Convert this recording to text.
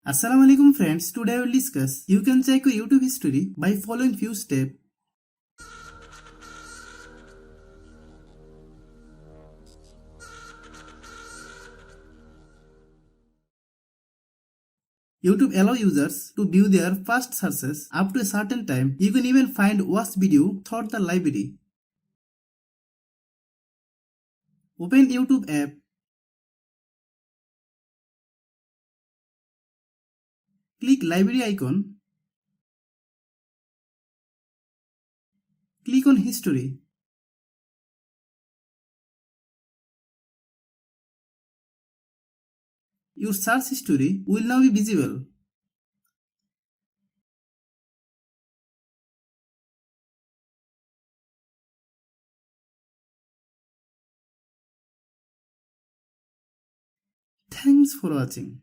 Assalamu alaikum friends, today I will discuss you can check your YouTube history by following few steps. YouTube allow users to view their past searches up to a certain time. You can even find watched video throughout the library. Open YouTube app. Click library icon. Click on history. Your search history will now be visible. Thanks for watching.